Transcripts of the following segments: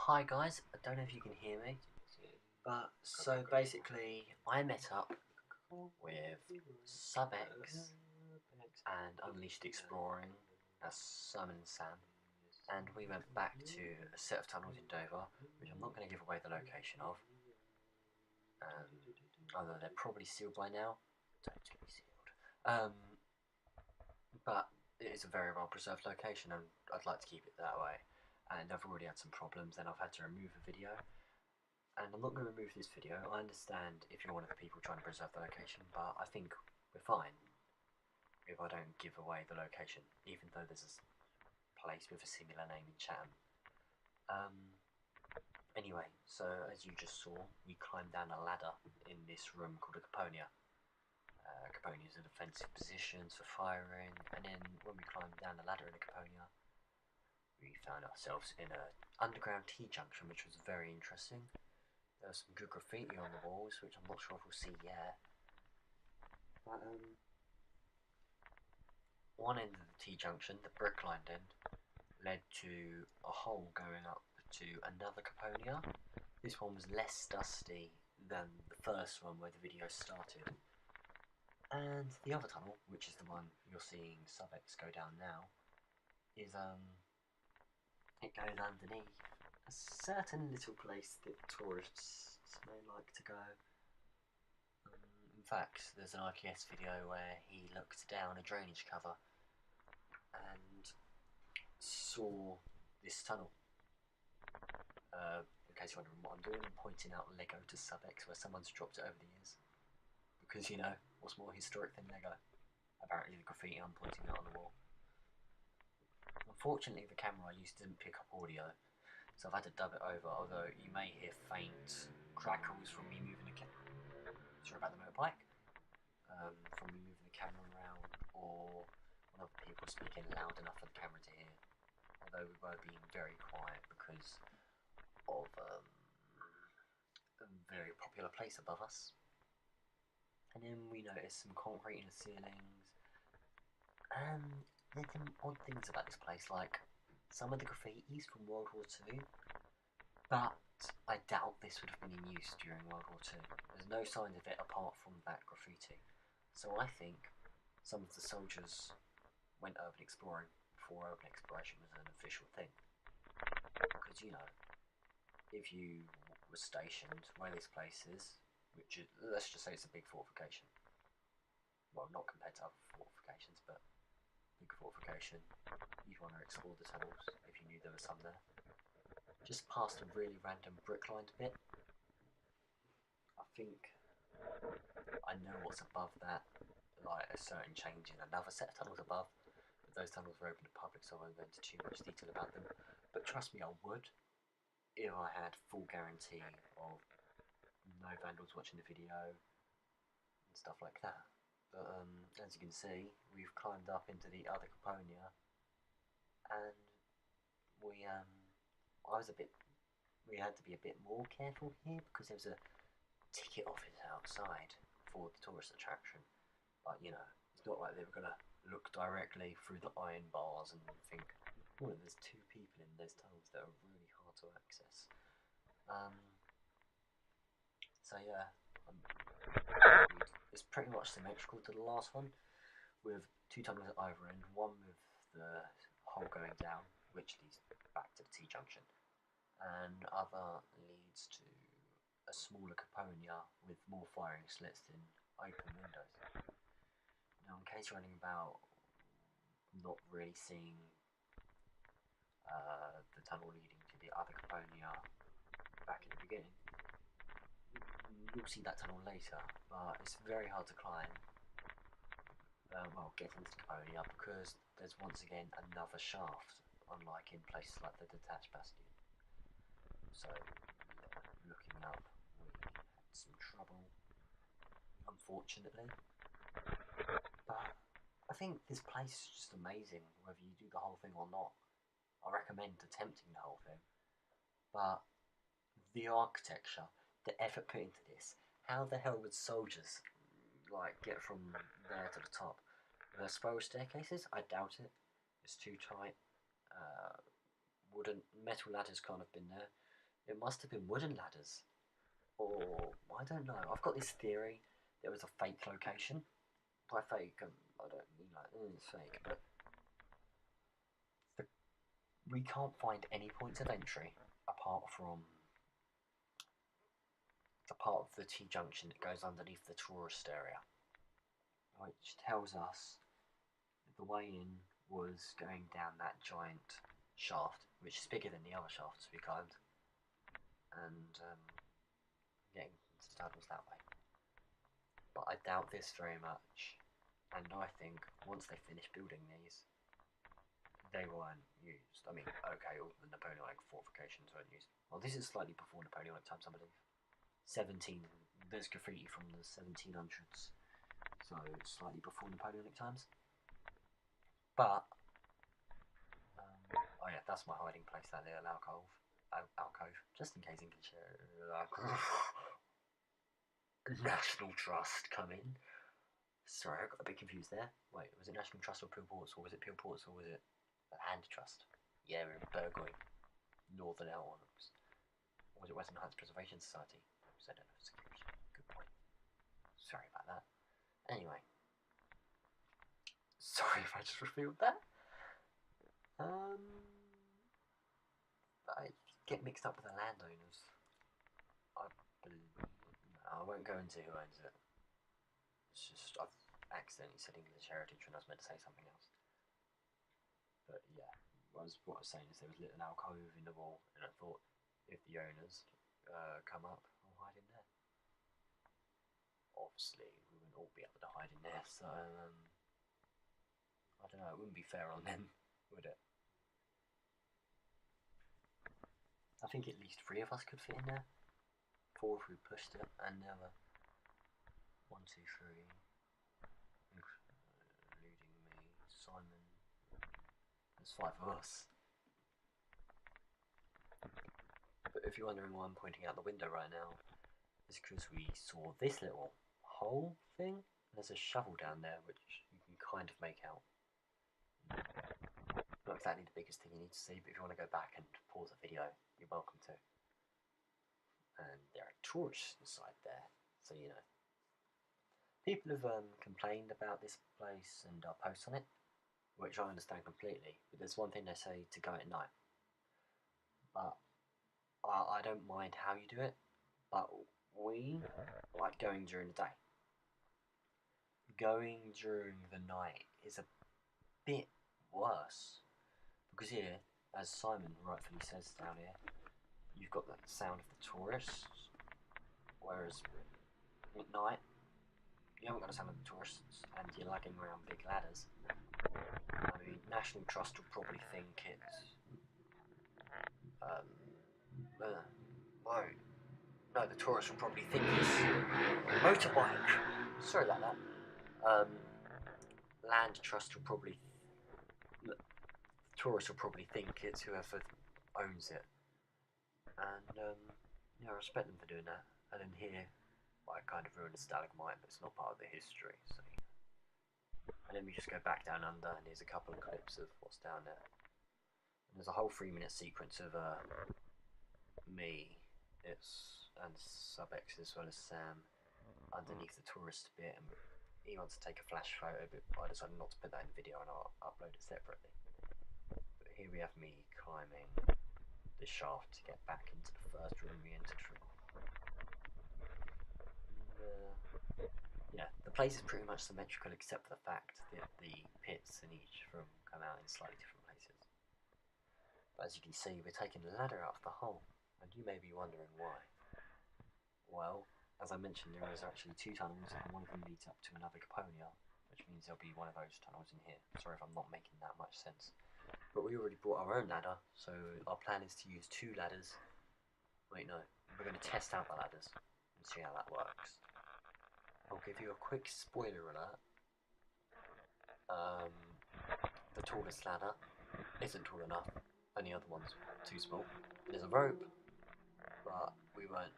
Hi guys, I don't know if you can hear me, but so basically I met up with Subex and Unleashed Exploring, that's Simon and Sam, and we went back to a set of tunnels in Dover, which I'm not going to give away the location of, although they're probably sealed by now, totally sealed, but it is a very well preserved location and I'd like to keep it that way. And I've already had some problems and I've had to remove a video, and I'm not going to remove this video. I understand if you're one of the people trying to preserve the location, but I think we're fine if I don't give away the location, even though there's a place with a similar name in Chatham. Anyway, so as you just saw, we climbed down a ladder in this room called a Caponia. Caponiers are defensive positions for firing, and then when we climbed down the ladder in a Caponia, we found ourselves in an underground T-junction, which was very interesting. There was some good graffiti on the walls, which I'm not sure if we'll see yet. But one end of the T-junction, the brick-lined end, led to a hole going up to another Caponia. This one was less dusty than the first one where the video started. And the other tunnel, which is the one you're seeing Subex go down now, is it goes underneath a certain little place that tourists may like to go. In fact, there's an IKS video where he looked down a drainage cover and saw this tunnel. In case you're wondering what I'm doing, I'm pointing out Lego to Subex where someone's dropped it over the years. Because, you know, what's more historic than Lego? Apparently the graffiti I'm pointing out on the wall. Unfortunately, the camera I used didn't pick up audio, so I've had to dub it over, although you may hear faint crackles from me moving the camera. Sorry about the motorbike. From me moving the camera around, or one of the people speaking loud enough for the camera to hear. Although we were being very quiet because of a very popular place above us. And then we noticed some concrete in the ceilings, and there's some odd things about this place, like some of the graffitis from World War II, but I doubt this would have been in use during World War II. There's no signs of it apart from that graffiti. So I think some of the soldiers went urban exploring before urban exploration was an official thing. Because, you know, if you were stationed where this place is, which is, let's just say it's a big fortification. Well, not compared to other fortifications, but big fortification. You'd want to explore the tunnels if you knew there was some there. Just past a really random brick-lined bit. I think I know what's above that, like a certain change in another set of tunnels above. But those tunnels were open to public, so I won't go into too much detail about them. But trust me, I would if I had full guarantee of no vandals watching the video and stuff like that. But as you can see, we've climbed up into the other Caponia, and we had to be a bit more careful here because there was a ticket office outside for the tourist attraction. But you know, it's not like they were gonna look directly through the iron bars and think, oh, there's two people in those tunnels that are really hard to access. So yeah, it's pretty much symmetrical to the last one, with two tunnels at either end, one with the hole going down, which leads back to the T-junction, and other leads to a smaller Caponia with more firing slits than open windows. Now, in case you're running about not really seeing the tunnel leading to the other Caponia back in the beginning, you'll see that tunnel later, but it's very hard to climb, get into the Caponia, because there's once again another shaft, unlike in places like the detached bastion. So, yeah, looking up, we had some trouble, unfortunately, but I think this place is just amazing, whether you do the whole thing or not. I recommend attempting the whole thing, but the architecture, the effort put into this, how the hell would soldiers like get from there to the top? The spiral staircases? I doubt it. It's too tight. Wooden metal ladders can't have been there. It must have been wooden ladders. Or, I don't know. I've got this theory there was a fake location. By fake, I don't mean like, it's fake, but the, we can't find any points of entry apart from the part of the T-junction that goes underneath the tourist area, which tells us that the way in was going down that giant shaft, which is bigger than the other shafts we climbed, and getting into the tunnels that way. But I doubt this very much, and I think once they finish building these, they weren't used. I mean, okay, all the Napoleonic fortifications weren't used. Well, this is slightly before Napoleonic times, I believe. 17, there's graffiti from the 1700s, so slightly before Napoleonic times. But, oh yeah, that's my hiding place, that little alcove, just in case English National Trust come in. Sorry, I got a bit confused there. Wait, was it National Trust or Peel Ports, or was it Peel Ports, or was it Hand Trust? Yeah, we're in Burgoyne, Northern Elms. Or was it Western Heights Preservation Society? I don't know. Good point. Sorry about that. Anyway, sorry if I just revealed that. I get mixed up with the landowners. I believe. I won't go into who owns it. It's just I've accidentally said English heritage when I was meant to say something else. But yeah, what I was saying is there was a little alcove in the wall, and I thought if the owners come up, I'll hide in there. Obviously, we wouldn't all be able to hide in there, so I don't know. It wouldn't be fair on them, would it? I think at least 3 of us could fit in there. 4 if we pushed it, and the other 1, 2, 3, including me, Simon. There's 5 of us. But if you're wondering why I'm pointing out the window right now, it's because we saw this little hole thing. There's a shovel down there which you can kind of make out. Not exactly the biggest thing you need to see, but if you want to go back and pause the video, you're welcome to. And there are tourists inside there, so you know. People have complained about this place and our posts on it, which I understand completely, but there's one thing they say to go at night. But I don't mind how you do it, but we like going during the day. Going during the night is a bit worse, because here, as Simon rightfully says down here, you've got the sound of the tourists, whereas at night you haven't got the sound of the tourists and you're lugging around big ladders. I mean, National Trust will probably think it's no, the tourists will probably think it's a motorbike. Sorry about that. Land Trust will probably tourists will probably think it's whoever owns it, and yeah, I respect them for doing that. And then here, I kind of ruined the stalagmite, but it's not part of the history. So, and then we just go back down under, and here's a couple of clips of what's down there. And there's a whole 3-minute sequence of me, and Subex as well as Sam underneath the tourist bit, and he wants to take a flash photo, but I decided not to put that in the video, and I'll upload it separately. Here we have me climbing the shaft to get back into the first room we entered through. And, yeah, the place is pretty much symmetrical except for the fact that the pits in each room come out in slightly different places. But as you can see, we're taking the ladder out of the hole, and you may be wondering why. Well, as I mentioned, there is actually 2 tunnels, and one of them leads up to another Caponier, which means there'll be one of those tunnels in here. Sorry if I'm not making that much sense. But we already brought our own ladder, so our plan is to use 2 ladders. Wait, no, we're going to test out the ladders and see how that works. I'll give you a quick spoiler alert. The tallest ladder isn't tall enough, and the other one's too small. There's a rope, but we weren't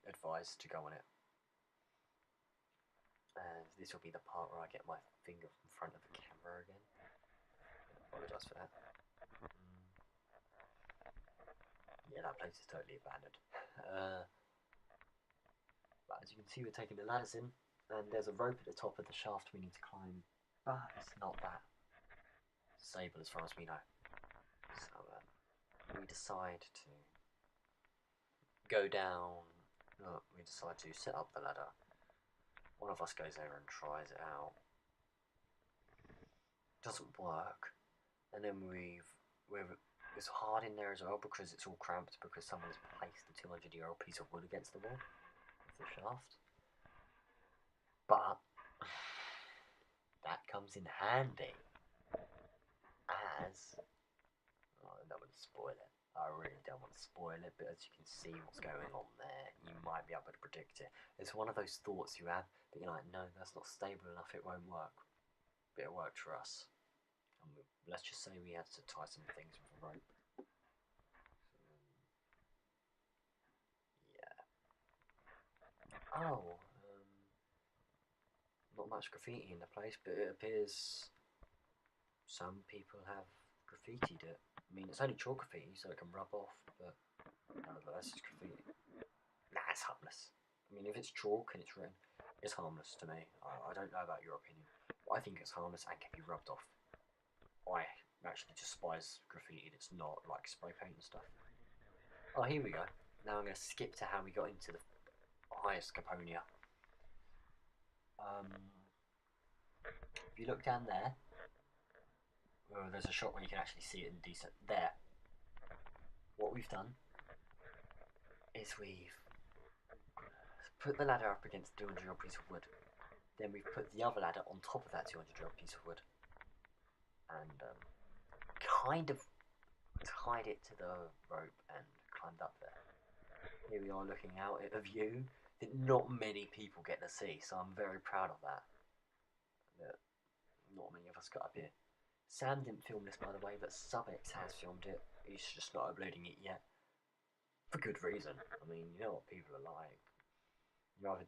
advised to go on it. And this will be the part where I get my finger in front of the camera again. I apologise for that. Yeah, that place is totally abandoned. But as you can see, we're taking the ladders in, and there's a rope at the top of the shaft we need to climb, but it's not that stable as far as we know. So we decide to go down. Look, we decide to set up the ladder. One of us goes there and tries it out. Doesn't work, and then it's hard in there as well because it's all cramped because someone's placed a 200-year-old piece of wood against the wall of the shaft. But that comes in handy as I don't want to spoil it. I really don't want to spoil it, but as you can see what's going on there, you might be able to predict it. It's one of those thoughts you have, but you're like, no, that's not stable enough, it won't work. But it worked for us. And let's just say we had to tie some things with a rope. Yeah. Oh, not much graffiti in the place, but it appears some people have graffitied it. I mean, it's only chalk graffiti, so it can rub off, but nevertheless, it's graffiti. Nah, it's harmless. I mean, if it's chalk and it's written, it's harmless to me. I don't know about your opinion. But I think it's harmless and can be rubbed off. I actually despise graffiti that's not like spray paint and stuff. Oh, here we go. Now I'm going to skip to how we got into the highest Caponia. If you look down there, well, there's a shot where you can actually see it in decent. There. What we've done is we've put the ladder up against the 200-year-old piece of wood. Then we've put the other ladder on top of that 200-year-old piece of wood. And kind of tied it to the rope and climbed up there. Here we are looking out at a view that not many people get to see, so I'm very proud of that. Not many of us got up here. Sam didn't film this, by the way, but Subex has filmed it. He's just not uploading it yet. For good reason. I mean, you know what people are like. You either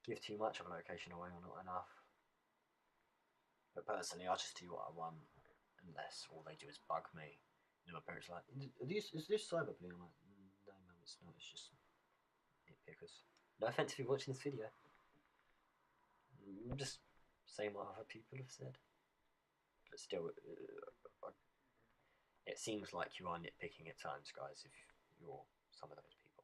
give too much of a location away or not enough. But personally, I just do what I want, unless all they do is bug me. You know, my parents are like, is this cyberbullying? I'm like, no, it's not. It's just nitpickers. No offense if you're watching this video. I'm just saying what other people have said. But still, it seems like you are nitpicking at times, guys, if you're some of those people.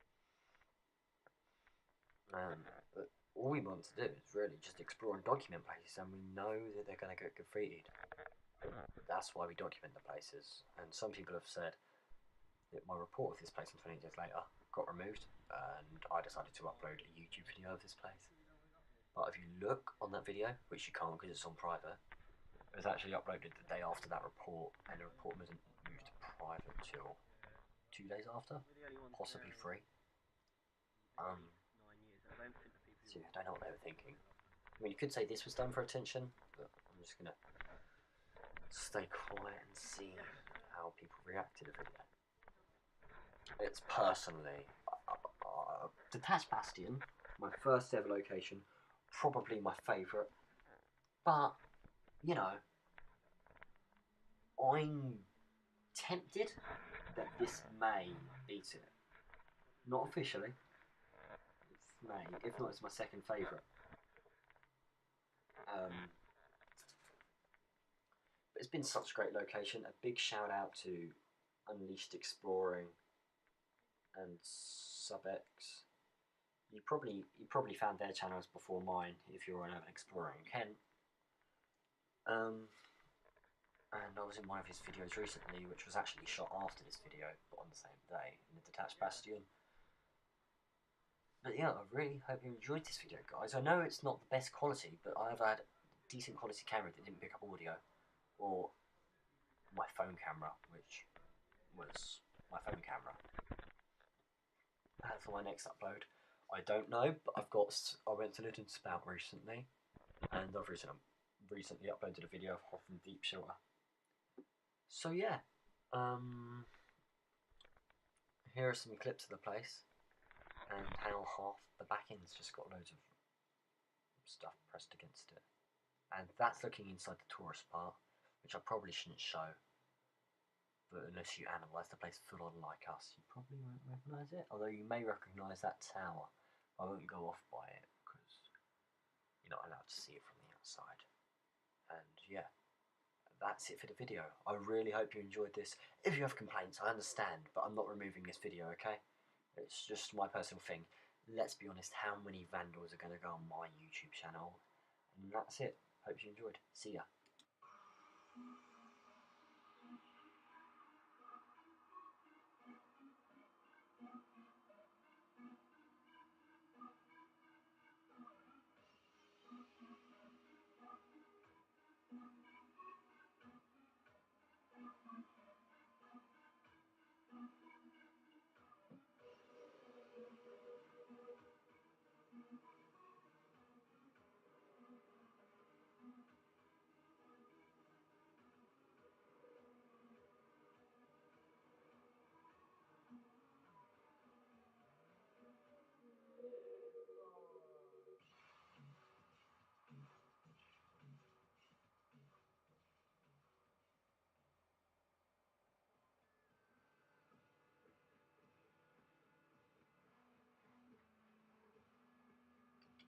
But all we want to do is really just explore and document places, and we know that they're going to get graffitied. That's why we document the places. And some people have said that my report of this place 28 years later got removed, and I decided to upload a YouTube video of this place. But if you look on that video, which you can't because it's on private, it was actually uploaded the day after that report, and the report wasn't moved to private till 2 days after, possibly 3. So yeah, I don't know what they were thinking. I mean, you could say this was done for attention, but I'm just gonna stay quiet and see how people react to the video. It's personally Detached Bastion, my first ever location, probably my favourite, but you know, I'm tempted that this may beat it. Not officially. It may. If not, it's my second favourite. But it's been such a great location. A big shout out to Unleashed Exploring and Subex. You probably found their channels before mine if you're an urban explorer in Kent. And I was in one of his videos recently, which was actually shot after this video, but on the same day, in the Detached Bastion. But yeah, I really hope you enjoyed this video, guys. I know it's not the best quality, but I've had a decent quality camera that didn't pick up audio, or my phone camera, which was my phone camera. For my next upload, I don't know, but I went to Little Spout recently, and I've recently uploaded a video of Hoffman Deep Shelter. So yeah, here are some clips of the place, and how half the back end's just got loads of stuff pressed against it. And that's looking inside the tourist part, which I probably shouldn't show. but unless you analyse the place full on like us, you probably won't recognise it. Although you may recognise that tower. I won't go off by it because you're not allowed to see it from the outside. And yeah, that's it for the video. I really hope you enjoyed this. If you have complaints, I understand, but I'm not removing this video, okay? It's just my personal thing. Let's be honest, how many vandals are going to go on my YouTube channel? And that's it. Hope you enjoyed. See ya.